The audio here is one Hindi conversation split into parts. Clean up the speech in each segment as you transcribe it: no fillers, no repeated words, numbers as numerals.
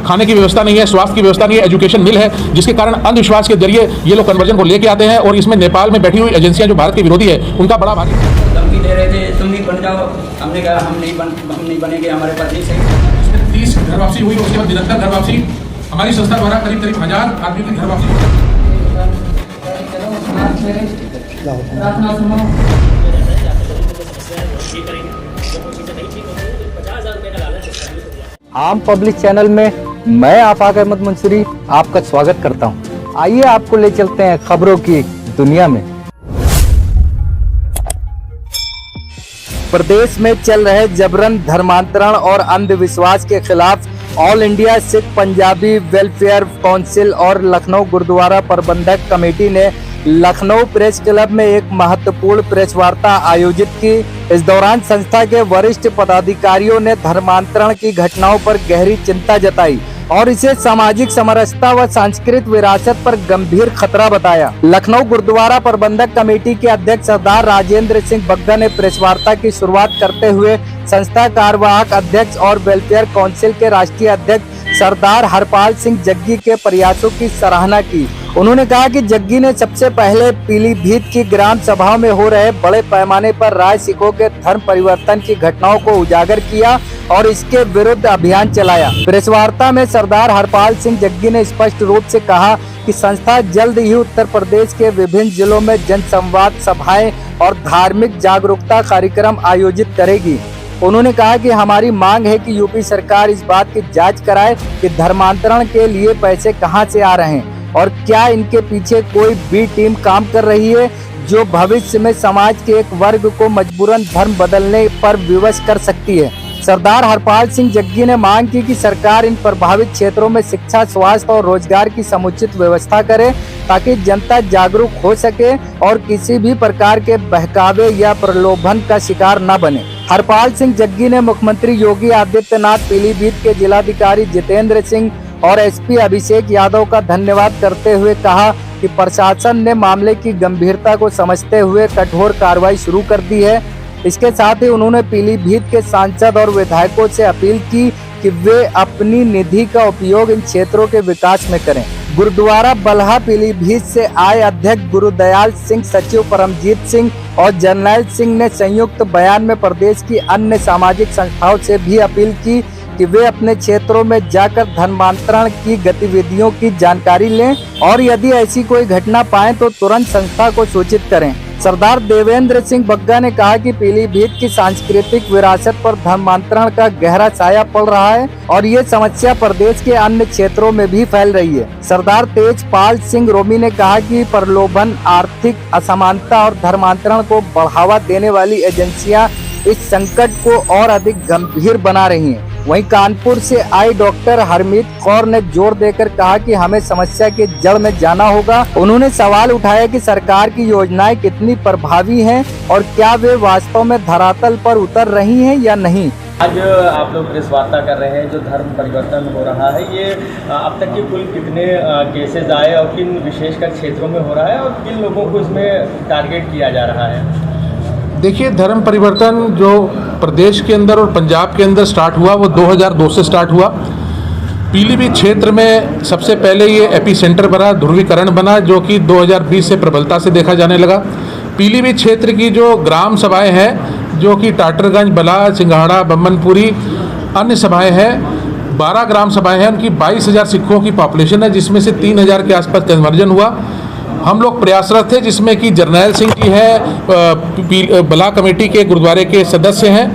खाने की व्यवस्था नहीं है, स्वास्थ्य की व्यवस्था नहीं है, एजुकेशन मिल है, जिसके कारण अंधविश्वास के जरिए ये लोग कन्वर्जन को लेके आते हैं और इसमें नेपाल में बैठी हुई एजेंसियां जो भारत के विरोधी है उनका बड़ा भारी धमकी दे रहे थे, तुम भी बन जाओ। हमने कहा हम नहीं बनेंगे, हमारे पास नहीं सही। 30 घर वापसी हुई, उसके बाद निरंतर घर वापसी हमारी संस्था द्वारा करीब 1000 आदमी की घर वापसी। आम पब्लिक चैनल में मैं आफाक अहमद मंसूरी आपका स्वागत करता हूं। आइए आपको ले चलते हैं खबरों की दुनिया में। प्रदेश में चल रहे जबरन धर्मांतरण और अंधविश्वास के खिलाफ all India Sikh Punjabi welfare council और लखनऊ गुरुद्वारा प्रबंधक कमेटी ने लखनऊ प्रेस क्लब में एक महत्वपूर्ण प्रेस वार्ता आयोजित की। इस दौरान संस्था के वरिष्ठ पदाधिकारियों ने धर्मांतरण की घटनाओं पर गहरी चिंता जताई और इसे सामाजिक समरसता व सांस्कृतिक विरासत पर गंभीर खतरा बताया। लखनऊ गुरुद्वारा प्रबंधक कमेटी के अध्यक्ष सरदार राजेंद्र सिंह बग्गा ने प्रेस वार्ता की शुरुआत करते हुए संस्था कार्यवाहक अध्यक्ष और वेलफेयर काउंसिल के राष्ट्रीय अध्यक्ष सरदार हरपाल सिंह जग्गी के प्रयासों की सराहना की। उन्होंने कहा कि जग्गी ने सबसे पहले पीलीभीत की ग्राम सभाओं में हो रहे बड़े पैमाने पर राय सिखों के धर्म परिवर्तन की घटनाओं को उजागर किया और इसके विरुद्ध अभियान चलाया। प्रेस वार्ता में सरदार हरपाल सिंह जग्गी ने स्पष्ट रूप से कहा कि संस्था जल्द ही उत्तर प्रदेश के विभिन्न जिलों में जनसंवाद सभाएं और धार्मिक जागरूकता कार्यक्रम आयोजित करेगी। उन्होंने कहा कि हमारी मांग है कि यूपी सरकार इस बात की जांच कराए कि धर्मांतरण के लिए पैसे कहां से आ रहे हैं और क्या इनके पीछे कोई बी टीम काम कर रही है जो भविष्य में समाज के एक वर्ग को मजबूरन धर्म बदलने पर विवश कर सकती है। सरदार हरपाल सिंह जग्गी ने मांग की कि सरकार इन प्रभावित क्षेत्रों में शिक्षा, स्वास्थ्य और रोजगार की समुचित व्यवस्था करे ताकि जनता जागरूक हो सके और किसी भी प्रकार के बहकावे या प्रलोभन का शिकार न बने। हरपाल सिंह जग्गी ने मुख्यमंत्री योगी आदित्यनाथ, पीलीभीत के जिलाधिकारी जितेंद्र सिंह और एसपी अभिषेक यादव का धन्यवाद करते हुए कहा कि प्रशासन ने मामले की गंभीरता को समझते हुए कठोर कार्रवाई शुरू कर दी है। इसके साथ ही उन्होंने पीलीभीत के सांसद और विधायकों से अपील की कि वे अपनी निधि का उपयोग इन क्षेत्रों के विकास में करें। गुरुद्वारा बल्हा पीलीभीत से आए अध्यक्ष गुरुदयाल सिंह, सचिव परमजीत सिंह और जर्नैल सिंह ने संयुक्त बयान में प्रदेश की अन्य सामाजिक संस्थाओं से भी अपील की कि वे अपने क्षेत्रों में जाकर धर्मांतरण की गतिविधियों की जानकारी लें और यदि ऐसी कोई घटना पाएं तो तुरंत संस्था को सूचित करें। सरदार देवेंद्र सिंह बग्गा ने कहा कि पीलीभीत की सांस्कृतिक विरासत पर धर्मांतरण का गहरा साया पड़ रहा है और ये समस्या प्रदेश के अन्य क्षेत्रों में भी फैल रही है। सरदार तेजपाल सिंह रोमी ने कहा कि प्रलोभन, आर्थिक असमानता और धर्मांतरण को बढ़ावा देने वाली एजेंसियां इस संकट को और अधिक गंभीर बना रही हैं। वहीं कानपुर से आई डॉक्टर हरमीत कौर ने जोर देकर कहा कि हमें समस्या के जड़ में जाना होगा। उन्होंने सवाल उठाया कि सरकार की योजनाएं कितनी प्रभावी हैं और क्या वे वास्तव में धरातल पर उतर रही हैं या नहीं। आज आप लोग प्रेस वार्ता कर रहे हैं जो धर्म परिवर्तन हो रहा है, ये अब तक के कुल कितने केसेज आए और किन विशेषकर क्षेत्रों में हो रहा है और किन लोगों को इसमें टारगेट किया जा रहा है? देखिए, धर्म परिवर्तन जो प्रदेश के अंदर और पंजाब के अंदर स्टार्ट हुआ वो 2002 से स्टार्ट हुआ। पीलीभीत क्षेत्र में सबसे पहले ये एपी सेंटर बना, ध्रुवीकरण बना, जो कि 2020 से प्रबलता से देखा जाने लगा। पीलीभीत क्षेत्र की जो ग्राम सभाएं हैं जो कि टाटरगंज, बला, सिंघाड़ा, बम्बनपुरी, अन्य सभाएं हैं, 12 ग्राम सभाएं हैं, उनकी 22,000 सिखों की पॉपुलेशन है जिसमें से 3,000 के आसपास कन्वर्जन हुआ। हम लोग प्रयासरत थे जिसमें कि जर्नैल सिंह जी है, बला कमेटी के गुरुद्वारे के सदस्य हैं,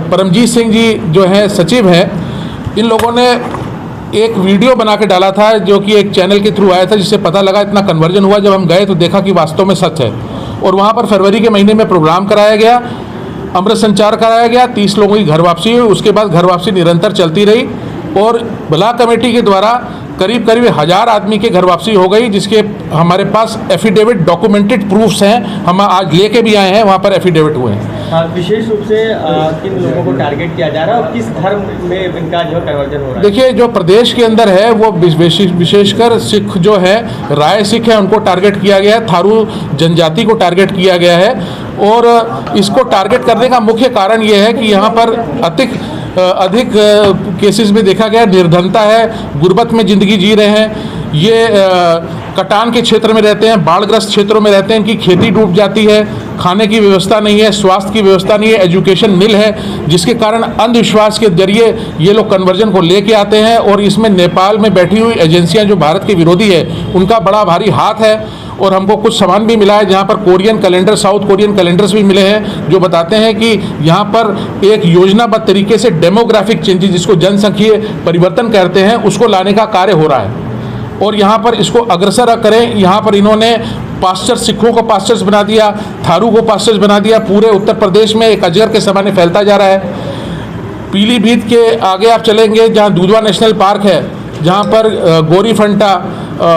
परमजीत सिंह जी जो हैं सचिव हैं। इन लोगों ने एक वीडियो बना के डाला था जो कि एक चैनल के थ्रू आया था जिससे पता लगा इतना कन्वर्जन हुआ। जब हम गए तो देखा कि वास्तव में सच है और वहाँ पर फरवरी के महीने में प्रोग्राम कराया गया, अमृत संचार कराया गया, 30 लोगों की घर वापसी हुई। उसके बाद घर वापसी निरंतर चलती रही और बला कमेटी के द्वारा करीब 1000 आदमी के घर वापसी हो गई, जिसके हमारे पास एफिडेविट डॉक्यूमेंटेड प्रूफ्स हैं। हम आज लेके भी आए हैं, वहाँ पर एफिडेविट हुए हैं। विशेष रूप से किन लोगों को टारगेट किया जा रहा है और किस धर्म में इनका जो कन्वर्जन हो रहा है? देखिए, जो प्रदेश के अंदर है वो विशेषकर सिख जो है, राय सिख है, उनको टारगेट किया गया है। थारू जनजाति को टारगेट किया गया है और इसको टारगेट करने का मुख्य कारण ये है कि यहाँ पर अधिक केसेस में देखा गया निर्धनता है, गुर्बत में ज़िंदगी जी रहे हैं। ये कटान के क्षेत्र में रहते हैं, बाढ़ग्रस्त क्षेत्रों में रहते हैं, इनकी खेती डूब जाती है, खाने की व्यवस्था नहीं है, स्वास्थ्य की व्यवस्था नहीं है, एजुकेशन नील है, जिसके कारण अंधविश्वास के जरिए ये लोग कन्वर्जन को लेके आते हैं। और इसमें नेपाल में बैठी हुई एजेंसियां जो भारत के विरोधी है, उनका बड़ा भारी हाथ है। और हमको कुछ सामान भी मिला है जहाँ पर Korean calendar, south Korean calendars भी मिले हैं, जो बताते हैं कि यहाँ पर एक योजनाबद्ध तरीके से डेमोग्राफिक चेंजेस, जिसको जनसंख्यीय परिवर्तन कहते हैं, उसको लाने का कार्य हो रहा है। और यहाँ पर इसको अग्रसर करें। यहाँ पर इन्होंने पास्टर, सिखों को पास्टर्स बना दिया, थारू को पास्टर्स बना दिया। पूरे उत्तर प्रदेश में एक अजगर के समान फैलता जा रहा है। पीलीभीत के आगे आप चलेंगे जहाँ दुधवा नेशनल पार्क है, जहाँ पर गोरीफंटा,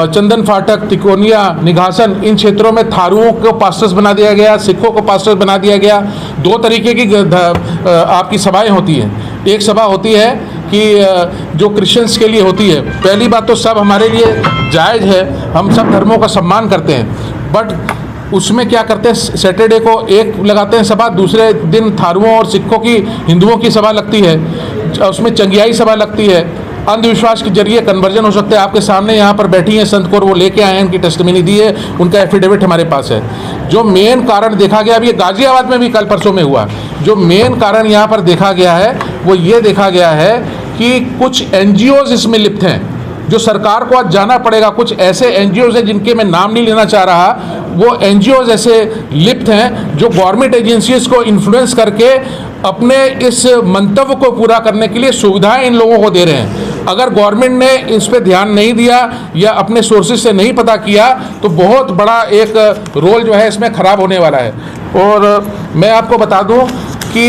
चंदन फाटक, तिकोनिया, निघासन, इन क्षेत्रों में थारुओं को पास्टर्स बना दिया गया, सिखों को पास्टर्स बना दिया गया। दो तरीके की आपकी सभाएं होती हैं। एक सभा होती है कि जो क्रिश्चियंस के लिए होती है। पहली बात तो सब हमारे लिए जायज़ है, हम सब धर्मों का सम्मान करते हैं, बट उसमें क्या करते हैं, सैटरडे को एक लगाते हैं सभा, दूसरे दिन थारुओं और सिखों की, हिंदुओं की सभा लगती है, उसमें चंगियाई सभा लगती है। अंधविश्वास के जरिए कन्वर्जन हो सकता है। आपके सामने यहाँ पर बैठी हैं संत कौर, वो लेके आए हैं, उनकी टेस्टिमनी दी है, उनका एफिडेविट हमारे पास है। जो मेन कारण देखा गया, अभी ये गाजियाबाद में भी कल परसों में हुआ, जो मेन कारण यहाँ पर देखा गया है वो ये देखा गया है कि कुछ एनजीओज इसमें लिप्त हैं, जो सरकार को आज जाना पड़ेगा। कुछ ऐसे एनजीओज हैं जिनके मैं नाम नहीं लेना चाह रहा, वो एनजीओज ऐसे लिप्त हैं जो गवर्नमेंट एजेंसीज को इन्फ्लुएंस करके अपने इस मंतव्य को पूरा करने के लिए सुविधाएं इन लोगों को दे रहे हैं। अगर गवर्नमेंट ने इस पे ध्यान नहीं दिया या अपने सोर्सेज से नहीं पता किया तो बहुत बड़ा एक रोल जो है इसमें ख़राब होने वाला है। और मैं आपको बता दूं कि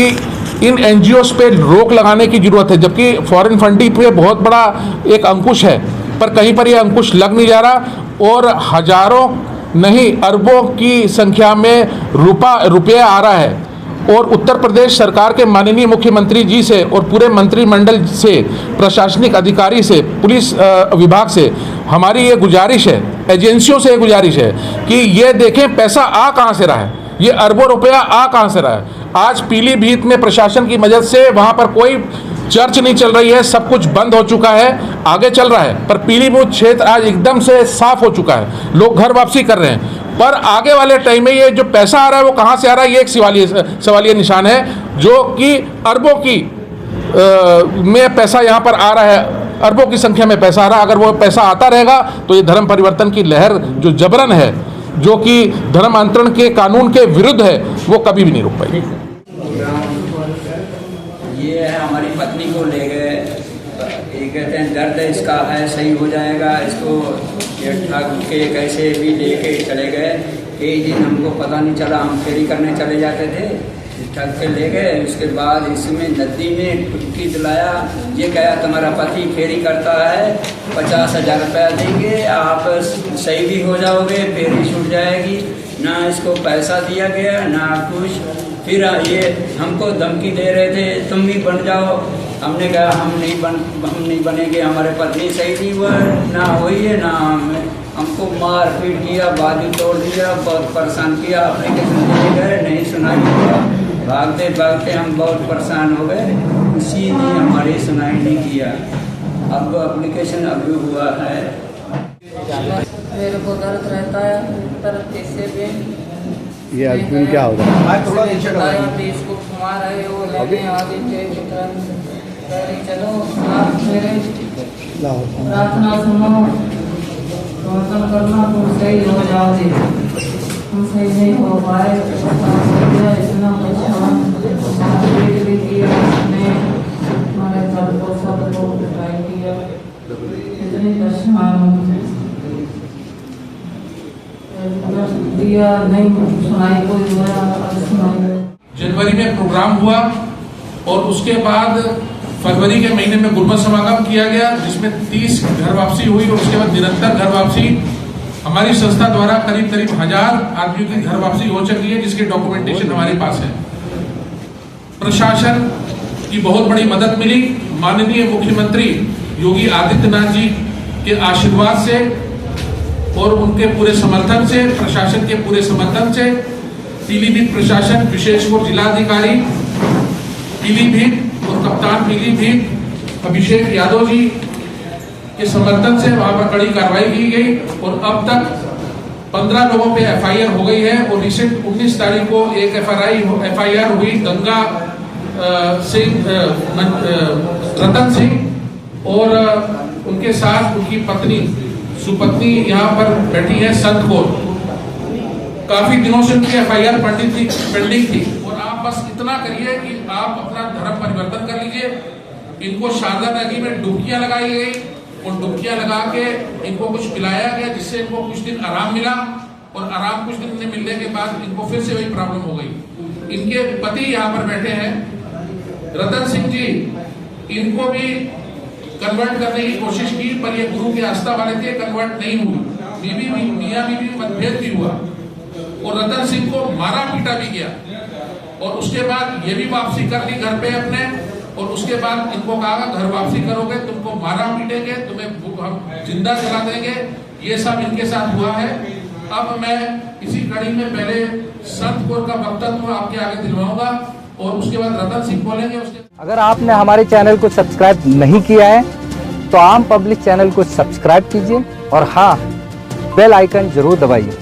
इन एनजीओज पे रोक लगाने की ज़रूरत है, जबकि फॉरेन फंडिंग पे बहुत बड़ा एक अंकुश है, पर कहीं पर ये अंकुश लग नहीं जा रहा और हजारों नहीं अरबों की संख्या में रुपये आ रहा है। और उत्तर प्रदेश सरकार के माननीय मुख्यमंत्री जी से और पूरे मंत्रिमंडल से, प्रशासनिक अधिकारी से, पुलिस विभाग से हमारी ये गुजारिश है, एजेंसियों से ये गुजारिश है कि ये देखें पैसा आ कहाँ से रहा है, ये अरबों रुपया आ कहाँ से रहा है। आज पीलीभीत में प्रशासन की मदद से वहाँ पर कोई चर्च नहीं चल रही है, सब कुछ बंद हो चुका है, आगे चल रहा है, पर पीलीभीत क्षेत्र आज एकदम से साफ हो चुका है, लोग घर वापसी कर रहे हैं। पर आगे वाले टाइम में ये जो पैसा आ रहा है वो कहाँ से आ रहा है, ये एक सवालिया निशान है, जो कि अरबों की में पैसा यहाँ पर आ रहा है, अरबों की संख्या में पैसा आ रहा है। अगर वो पैसा आता रहेगा तो ये धर्म परिवर्तन की लहर जो जबरन है, जो कि धर्मांतरण के कानून के विरुद्ध है, वो कभी भी नहीं रुक पाएगी। ये है हमारी पत्नी को ले गए, ये कहते हैं दर्द इसका है, सही हो जाएगा, इसको ये ठग के कैसे भी लेके चले गए। एक दिन हमको पता नहीं चला, हम फेरी करने चले जाते थे, ठग के ले गए। उसके बाद इसमें नदी में टुटकी दिलाया, ये कहा तुम्हारा पति फेरी करता है, 50,000 रुपया देंगे, आप सही भी हो जाओगे, फेरी छूट जाएगी। ना इसको पैसा दिया गया ना कुछ। फिर ये हमको धमकी दे रहे थे तुम भी बन जाओ। हमने कहा हम नहीं बनेंगे, हमारे पत्नी सही नहीं हुआ, ना हुई है ना हमको मार पीट किया, बाजू तोड़ दिया, बहुत परेशान किया। एप्लीकेशन दे गए, नहीं सुनाई दिया, भागते भागते हम बहुत परेशान हो गए, किसी ने हमारी सुनाई नहीं किया। अब एप्लीकेशन अभी हुआ है। मेरे को दर्द रहता है, दर्द कैसे भी ये हस्बैंड क्या होगा? इसको घुमा रहे हो, लेने आगे चलो प्रार्थना सुनो, प्रार्थना करना, तुम सही हो जाओगे। तुम सही नहीं हो पाए, इतना परेशान हमारे घर को सब लोग ट्राई किया, इतनी परेशान दिया, नहीं सुनाई कोई सुनाई। जनवरी में प्रोग्राम हुआ और उसके बाद फरवरी के महीने में गुरबत समागम किया गया, जिसमें 30 घर वापसी हुई और उसके बाद निरंतर घर वापसी हमारी संस्था द्वारा करीब 1000 आदमियों की घर वापसी हो चुकी है, जिसके डॉक्यूमेंटेशन हमारे पास है। प्रशासन की बहुत बड़ी मदद मिली, माननीय मुख्यमंत्री योगी आदित्यनाथ जी के आशीर्वाद से और उनके पूरे समर्थन से, प्रशासन के पूरे समर्थन से पीलीभीत प्रशासन, विशेषकर जिलाधिकारी पीलीभीत और कप्तान पीलीभीत अभिषेक यादव जी के समर्थन से वहां पर कड़ी कार्रवाई की गई और अब तक 15 लोगों पे एफआईआर हो गई है। और रिसेंट 19 तारीख को एक एफआईआर हुई गंगा सिंह रतन सिंह और उनके साथ उनकी पत्नी सुपत्नी यहाँ पर बैठी है संत कौर। काफी दिनों से उनकी एफआईआर पेंडिंग थी। और आप बस इतना करिए कि आप अपना धर्म परिवर्तन कर लीजिए। इनको शारदा नदी में डुबकियां लगाई गई और डुबकियां लगा के इनको कुछ पिलाया गया, जिससे इनको कुछ दिन आराम मिला और आराम कुछ दिन मिलने के बाद इनको फिर से वही प्रॉब्लम हो गई। इनके पति यहाँ पर बैठे हैं रतन सिंह जी, इनको भी कन्वर्ट करने की कोशिश की पर ये गुरु के आस्था वाले थे, कन्वर्ट नहीं हुई। मियां बीवी मतभेद भी हुआ और रतन सिंह को मारा पीटा भी गया और उसके बाद ये भी वापसी कर ली घर पे अपने। और उसके बाद इनको कहा घर वापसी करोगे तुमको मारा पीटेंगे, तुम्हें हम जिंदा जला देंगे। ये सब इनके साथ हुआ है। अब मैं इसी कड़ी में पहले संत कौर का वक्तव्य आपके आगे दिलवाऊंगा और उसके बाद रतन सिंह बोलेंगे। अगर आपने हमारे चैनल को सब्सक्राइब नहीं किया है तो आम पब्लिक चैनल को सब्सक्राइब कीजिए और हाँ, बेल आइकन जरूर दबाइए।